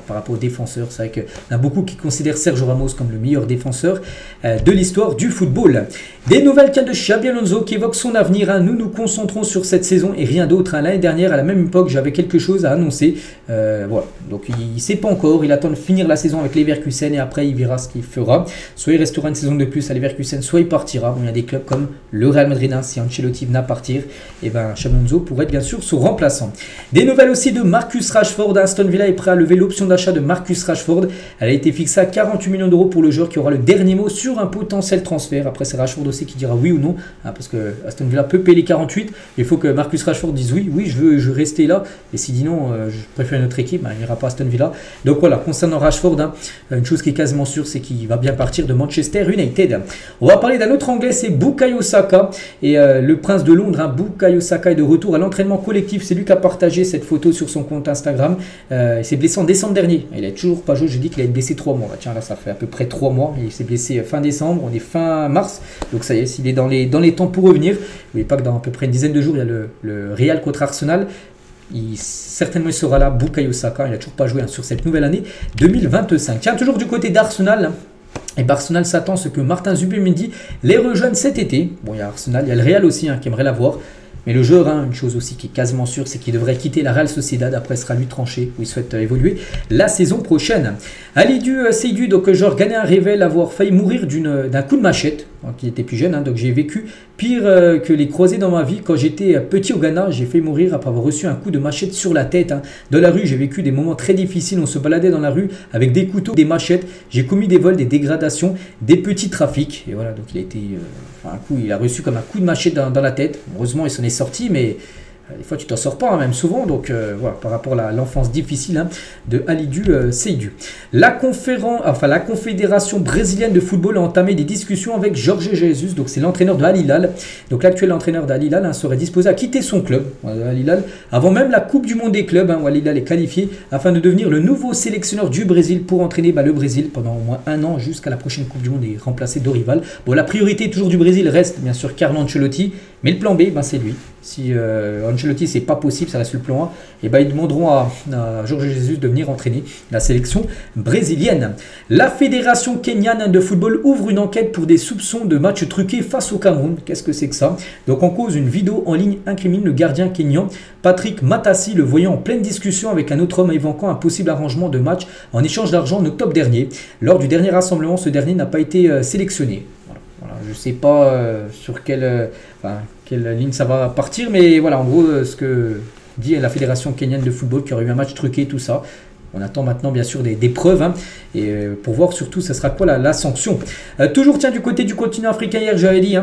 par rapport aux défenseurs. C'est vrai qu'il y en a beaucoup qui considèrent Sergio Ramos comme le meilleur défenseur de l'histoire du football. Des nouvelles de Xabi Alonso qui évoquent son avenir. Nous nous concentrons sur cette saison et rien d'autre. L'année dernière, à la même époque, j'avais quelque chose à annoncer. Voilà. Donc il ne sait pas encore. Il attend de finir la saison avec Leverkusen et après il verra ce qu'il fera. Soit il restera une saison de plus à Leverkusen, soit il partira. Bon, il y a des clubs comme le Real Madrid, si Ancelotti venait à partir, et Xabi Alonso pourrait être bien sûr son remplaçant. Des nouvelles aussi de Marcus Rashford. Aston Villa est prêt à lever l'option d'achat de Marcus Rashford. Elle a été fixée à 48 millions d'euros pour le joueur qui aura le dernier mot sur un potentiel transfert. Après, c'est Rashford aussi qui dira oui ou non, parce que Aston Villa peut payer les 48. Il faut que Marcus Rashford dise oui, je veux rester là. Et s'il dit non, je préfère une autre équipe, il n'ira pas à Aston Villa. Donc voilà, concernant Rashford, une chose qui est quasiment sûre, c'est qu'il va bien partir de Manchester United. On va parler d'un autre anglais, c'est Bukayo Saka. Et le prince de Londres, Bukayo Saka, est de retour à l'entraînement collectif. C'est lui qui a partagé cette photo sur son compte Instagram. Il s'est blessé en décembre dernier. Il n'a toujours pas joué. Je dis qu'il a été blessé 3 mois. Tiens, là, ça fait à peu près 3 mois. Il s'est blessé fin décembre. On est fin mars. Donc ça y est, s'il est dans les temps pour revenir. N'oubliez pas que dans à peu près une dizaine de jours, il y a le Real contre Arsenal. Certainement il sera là, Bukayo Saka. Il n'a toujours pas joué sur cette nouvelle année 2025. Tiens, toujours du côté d'Arsenal. Et Arsenal s'attend à ce que Martin Zubimendi les rejoigne cet été. Bon, il y a Arsenal, il y a le Real aussi qui aimerait l'avoir. Mais le joueur, une chose aussi qui est quasiment sûre, c'est qu'il devrait quitter la Real Sociedad. Après, ce sera lui tranché, où il souhaite évoluer la saison prochaine. Alidou Seydou, donc genre Ghanéen, révèle avoir failli mourir d'un coup de machette. Donc, il était plus jeune, donc j'ai vécu pire que les croisés dans ma vie. Quand j'étais petit au Ghana, j'ai failli mourir après avoir reçu un coup de machette sur la tête. Dans la rue, j'ai vécu des moments très difficiles. On se baladait dans la rue avec des couteaux, des machettes. J'ai commis des vols, des dégradations, des petits trafics. Et voilà, donc il a été, il a reçu comme un coup de machette dans la tête. Heureusement, il s'en est sorti, mais des fois tu t'en sors pas, même souvent. Donc voilà, par rapport à l'enfance difficile de Alidou Seydou. La Confédération brésilienne de football a entamé des discussions avec Jorge Jesus. Donc c'est l'entraîneur de Al Hilal. Donc l'actuel entraîneur d'Al Hilal serait disposé à quitter son club, Al Hilal, avant même la Coupe du Monde des clubs, où Al Hilal est qualifié, afin de devenir le nouveau sélectionneur du Brésil pour entraîner le Brésil pendant au moins 1 an jusqu'à la prochaine Coupe du Monde et remplacer Dorival. Bon, la priorité toujours du Brésil reste bien sûr Carlo Ancelotti, mais le plan B, c'est lui. Si Ancelotti, c'est pas possible, ça reste le plan A, et ils demanderont à Jorge Jesus de venir entraîner la sélection brésilienne. La fédération kenyane de football ouvre une enquête pour des soupçons de matchs truqués face au Cameroun. Qu'est-ce que c'est que ça? Donc en cause, une vidéo en ligne incrimine le gardien kényan Patrick Matassi, le voyant en pleine discussion avec un autre homme évoquant un possible arrangement de match en échange d'argent en octobre dernier. Lors du dernier rassemblement, ce dernier n'a pas été sélectionné. Voilà, je ne sais pas sur quelle ligne ça va partir, mais voilà, en gros, ce que dit la fédération kenyane de football, qui aurait eu un match truqué, tout ça. On attend maintenant bien sûr des preuves et pour voir surtout ce sera quoi la sanction. Toujours du côté du continent africain, hier j'avais dit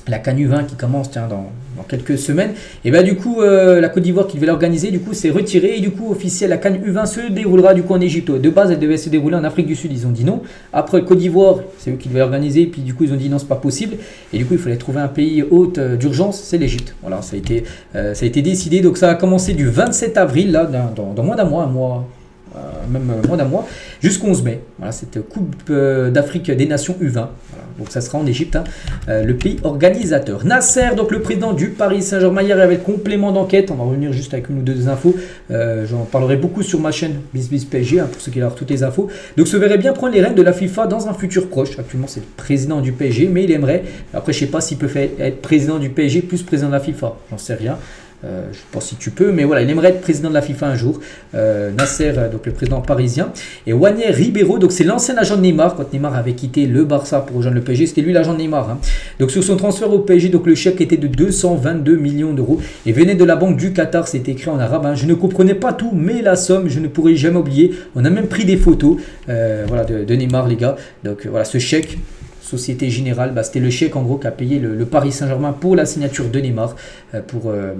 la CAN U20 qui commence dans quelques semaines. Et du coup la Côte d'Ivoire qui devait l'organiser du coup s'est retirée et du coup officiel la CAN U20 se déroulera du coup en Égypte. De base elle devait se dérouler en Afrique du Sud, ils ont dit non. Après Côte d'Ivoire c'est eux qui devaient l'organiser, puis du coup ils ont dit non c'est pas possible et du coup il fallait trouver un pays hôte d'urgence, c'est l'Égypte. Voilà, ça a été décidé, donc ça a commencé du 27 avril là, dans moins d'un mois, même moins d'un mois, jusqu'au 11 mai. Voilà, cette Coupe d'Afrique des Nations U20. Voilà, donc ça sera en Égypte, hein, le pays organisateur. Nasser, donc le président du Paris Saint-Germain, hier avait le complément d'enquête. On va revenir juste avec une ou deux infos. J'en parlerai beaucoup sur ma chaîne BizBiz PSG, hein, pour ceux qui veulent avoir toutes les infos. Donc se verrait bien prendre les rênes de la FIFA dans un futur proche. Actuellement, c'est le président du PSG, mais il aimerait. Après, je sais pas s'il peut être président du PSG plus président de la FIFA. J'en sais rien. Je ne sais pas si tu peux, mais voilà, il aimerait être président de la FIFA un jour. Nasser, donc le président parisien. Et Wagner Ribeiro, donc c'est l'ancien agent de Neymar. Quand Neymar avait quitté le Barça pour rejoindre le PSG, c'était lui l'agent de Neymar, hein. Donc sur son transfert au PSG, donc le chèque était de 222 millions d'euros et venait de la banque du Qatar. C'était écrit en arabe, hein. Je ne comprenais pas tout, mais la somme, je ne pourrai jamais oublier. On a même pris des photos, voilà, de Neymar, les gars. Donc voilà, ce chèque. Société Générale, c'était le chèque en gros qu'a payé le Paris Saint-Germain pour la signature de Neymar, pour le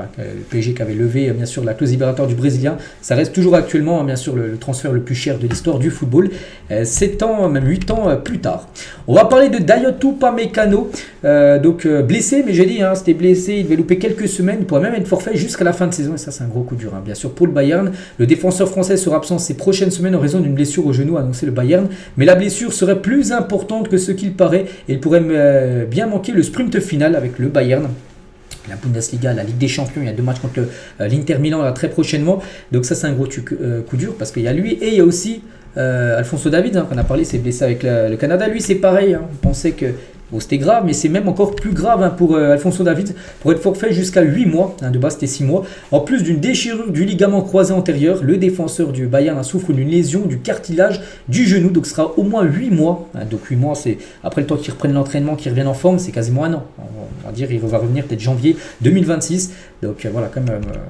PSG qui avait levé bien sûr la clause libératoire du Brésilien. Ça reste toujours actuellement bien sûr le transfert le plus cher de l'histoire du football, 7 ans, même 8 ans plus tard. On va parler de Dayot Upamecano, donc blessé, mais j'ai dit, hein, c'était blessé, il devait louper quelques semaines, il pourrait même être forfait jusqu'à la fin de saison, et ça c'est un gros coup dur, hein. Bien sûr pour le Bayern. Le défenseur français sera absent ces prochaines semaines en raison d'une blessure au genou, a annoncé le Bayern, mais la blessure serait plus importante que ce qu'il paraît. Et il pourrait bien manquer le sprint final avec le Bayern. La Bundesliga, la Ligue des Champions, il y a 2 matchs contre l'Inter Milan là, très prochainement. Donc ça c'est un gros coup dur parce qu'il y a lui et il y a aussi Alphonso Davies, hein, qu'on a parlé, s'est blessé avec le Canada. Lui c'est pareil, hein, on pensait que bon, c'était grave, mais c'est même encore plus grave, hein, pour Alphonso Davies, pour être forfait jusqu'à 8 mois, hein, de base c'était 6 mois. En plus d'une déchirure du ligament croisé antérieur, le défenseur du Bayern souffre d'une lésion du cartilage du genou, donc ce sera au moins 8 mois. Hein, donc 8 mois, c'est après le temps qu'il reprenne l'entraînement, qu'il revienne en forme, c'est quasiment un an. On va dire il va revenir peut-être janvier 2026. Donc voilà, comme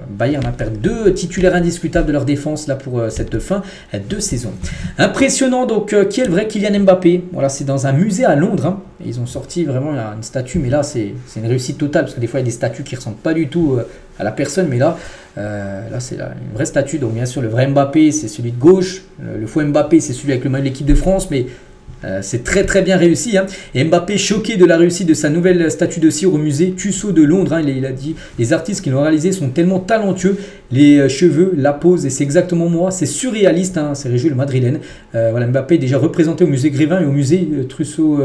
Bayern a perdu 2 titulaires indiscutables de leur défense là pour cette fin de saison. Impressionnant, donc qui est le vrai Kylian Mbappé? Voilà, c'est dans un musée à Londres, hein. Ils ont sorti vraiment une statue, mais là c'est une réussite totale, parce que des fois il y a des statues qui ne ressemblent pas du tout à la personne, mais là c'est une vraie statue. Donc bien sûr le vrai Mbappé c'est celui de gauche, le faux Mbappé c'est celui avec le maillot de l'équipe de France, mais c'est très très bien réussi, hein. Et Mbappé choqué de la réussite de sa nouvelle statue de cire au musée Tussaud de Londres, hein. Il a dit: les artistes qui l'ont réalisé sont tellement talentueux, les cheveux, la pose, et c'est exactement moi, c'est surréaliste, hein. C'est réjoui le madrilène. Voilà, Mbappé est déjà représenté au musée Grévin et au musée Tussaud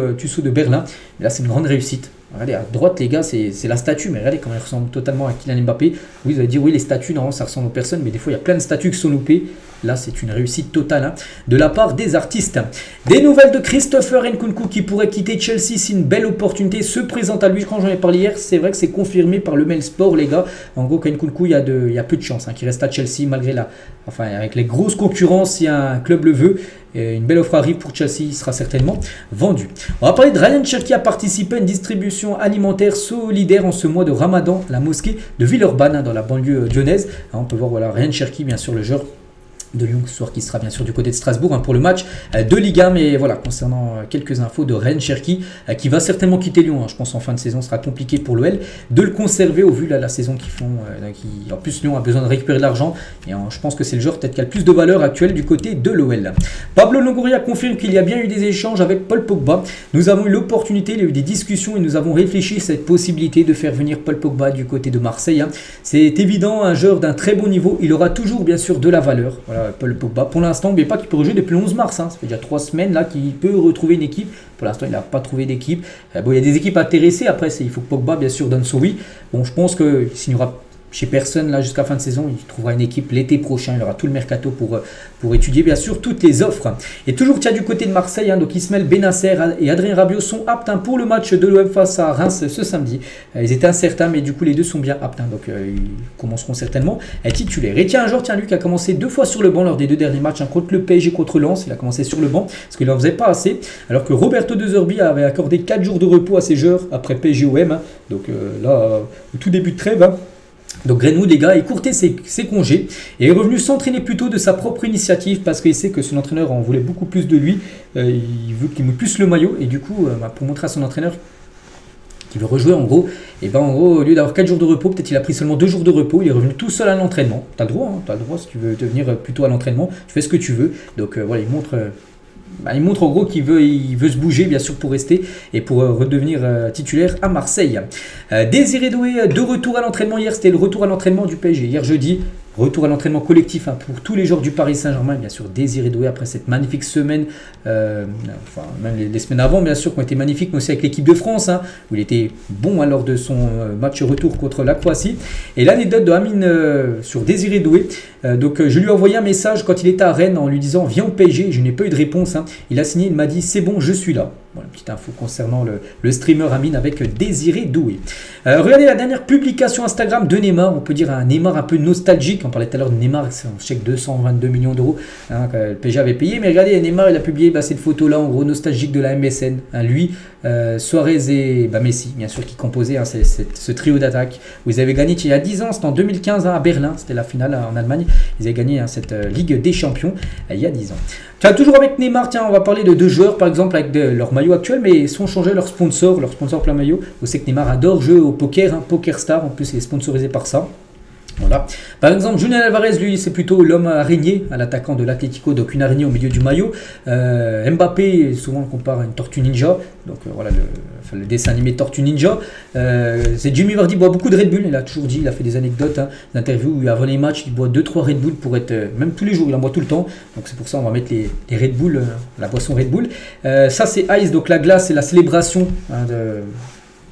de Berlin. Et là c'est une grande réussite. Regardez à droite les gars, c'est la statue, mais regardez comment elle ressemble totalement à Kylian Mbappé. Oui, vous allez dire oui, les statues non, ça ressemble aux personnes, mais des fois il y a plein de statues qui sont loupées. Là c'est une réussite totale, hein, de la part des artistes. Des nouvelles de Christopher Nkunku qui pourrait quitter Chelsea si une belle opportunité se présente à lui. Quand j'en ai parlé hier, c'est vrai que c'est confirmé par le Mail Sport les gars. En gros qu'Nkunku il y a peu de chance, hein, qu'il reste à Chelsea malgré avec les grosses concurrences, si un club le veut. Et une belle offre arrive pour Chelsea, il sera certainement vendu. On va parler de Ryan Cherki, a participé à une distribution alimentaire solidaire en ce mois de Ramadan, la mosquée de Villeurbanne, hein, dans la banlieue lyonnaise. On peut voir voilà, Ryan Cherki, bien sûr le joueur de Lyon ce soir qui sera bien sûr du côté de Strasbourg, hein, pour le match de Ligue 1. Mais voilà, concernant quelques infos de Ryan Cherki qui va certainement quitter Lyon, hein. Je pense en fin de saison ce sera compliqué pour l'OL de le conserver au vu de la saison qu'ils font, en plus Lyon a besoin de récupérer de l'argent et je pense que c'est le joueur peut-être qui a le plus de valeur actuelle du côté de l'OL. Pablo Longoria confirme qu'il y a bien eu des échanges avec Paul Pogba. Nous avons eu l'opportunité, il y a eu des discussions et nous avons réfléchi à cette possibilité de faire venir Paul Pogba du côté de Marseille, hein. C'est évident, un joueur d'un très bon niveau, il aura toujours bien sûr de la valeur. Voilà, Paul Pogba, pour l'instant, n'oubliez pas qu'il peut rejouer depuis le 11 mars, hein. Ça fait déjà 3 semaines là qu'il peut retrouver une équipe. Pour l'instant, il n'a pas trouvé d'équipe. Bon, il y a des équipes intéressées. Après, il faut que Pogba, bien sûr, donne son oui. Bon, je pense que s'il n'y aura chez personne là jusqu'à fin de saison, il trouvera une équipe l'été prochain. Il aura tout le mercato pour étudier bien sûr toutes les offres. Et toujours tiens du côté de Marseille, hein, donc Ismaël Benasser et Adrien Rabiot sont aptes, hein, pour le match de l'OM face à Reims ce samedi. Ils étaient incertains, mais du coup les deux sont bien aptes, hein, donc ils commenceront certainement à être titulaires. Et tiens, un joueur, lui qui a commencé 2 fois sur le banc lors des 2 derniers matchs, hein, contre le PSG, contre Lens. Il a commencé sur le banc parce qu'il n'en faisait pas assez, alors que Roberto De Zerbi avait accordé 4 jours de repos à ses joueurs après PSG-OM, hein. Donc là, au tout début de trêve, hein. Donc Greenwood les gars a écourté ses congés et est revenu s'entraîner plutôt de sa propre initiative parce qu'il sait que son entraîneur en voulait beaucoup plus de lui. Il veut qu'il mette plus le maillot et du coup pour montrer à son entraîneur qu'il veut rejouer en gros, et ben en gros au lieu d'avoir 4 jours de repos, peut-être il a pris seulement 2 jours de repos, il est revenu tout seul à l'entraînement. T'as le droit, hein, t'as le droit si tu veux devenir plutôt à l'entraînement, tu fais ce que tu veux. Donc voilà, il montre en gros qu'il veut se bouger bien sûr pour rester et pour redevenir titulaire à Marseille. Désiré Doué de retour à l'entraînement hier, c'était le retour à l'entraînement du PSG hier jeudi. Retour à l'entraînement collectif pour tous les joueurs du Paris Saint-Germain, bien sûr Désiré Doué après cette magnifique semaine, même les semaines avant bien sûr qui ont été magnifiques, mais aussi avec l'équipe de France, où il était bon lors de son match retour contre la Croatie. Et l'anecdote de Amine sur Désiré Doué, donc je lui ai envoyé un message quand il était à Rennes en lui disant viens au PSG, je n'ai pas eu de réponse, il a signé, il m'a dit c'est bon, je suis là. Voilà, petite info concernant le streamer Amine avec Désiré Doué. Regardez la dernière publication Instagram de Neymar. On peut dire un Neymar un peu nostalgique. On parlait tout à l'heure de Neymar, c'est un chèque de 222 millions d'euros que le PSG avait payé. Mais regardez, Neymar, il a publié cette photo-là, en gros, nostalgique de la MSN. Lui, Suarez et Messi, bien sûr, qui composaient ce trio d'attaque. Où ils avaient gagné il y a 10 ans, c'était en 2015 à Berlin. C'était la finale en Allemagne. Ils avaient gagné cette Ligue des Champions il y a 10 ans. Tiens, toujours avec Neymar, on va parler de deux joueurs, par exemple, avec leur maillot actuel, mais ils ont changé leur sponsor plein maillot. Vous savez que Neymar adore jouer au poker, Poker Star, en plus il est sponsorisé par ça. Voilà. Par exemple, Julián Álvarez, lui, c'est plutôt l'homme araignée, à l'attaquant de l'Atlético, donc une araignée au milieu du maillot. Mbappé, souvent on le compare à une tortue ninja, donc voilà le dessin animé Tortue Ninja. C'est Jimmy Vardy boit beaucoup de Red Bull, il a toujours dit, il a fait des anecdotes, des interviews où avant les matchs, il boit 2-3 Red Bull pour être, même tous les jours, il en boit tout le temps. Donc c'est pour ça on va mettre les Red Bull, la boisson Red Bull. Ça c'est Ice, donc la glace, c'est la célébration de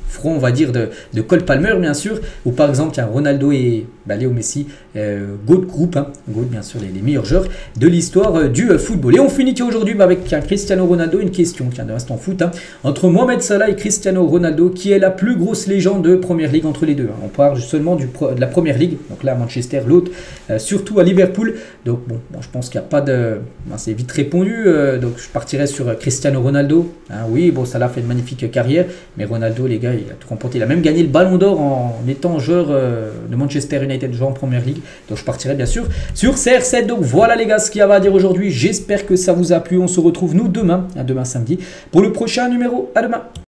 front, on va dire, de Cole Palmer, bien sûr, ou par exemple, il y a Ronaldo et Léo Messi, GOAT Group, GOAT, bien sûr, les meilleurs joueurs de l'histoire du football. Et on finit aujourd'hui avec un Cristiano Ronaldo, une question, de l'instant foot, entre Mohamed Salah et Cristiano Ronaldo, qui est la plus grosse légende de Première Ligue entre les deux. On parle seulement de la Première Ligue, donc là à Manchester, l'autre, surtout à Liverpool. Donc bon je pense qu'il n'y a pas de... c'est vite répondu, donc je partirais sur Cristiano Ronaldo. Oui, Salah fait une magnifique carrière, mais Ronaldo, les gars, il a tout remporté. Il a même gagné le Ballon d'Or en étant joueur de Manchester United, joueur en Première Ligue. Donc je partirai bien sûr sur CR7. Donc voilà les gars ce qu'il y avait à dire aujourd'hui. J'espère que ça vous a plu. On se retrouve nous demain, à demain samedi, pour le prochain numéro. À demain.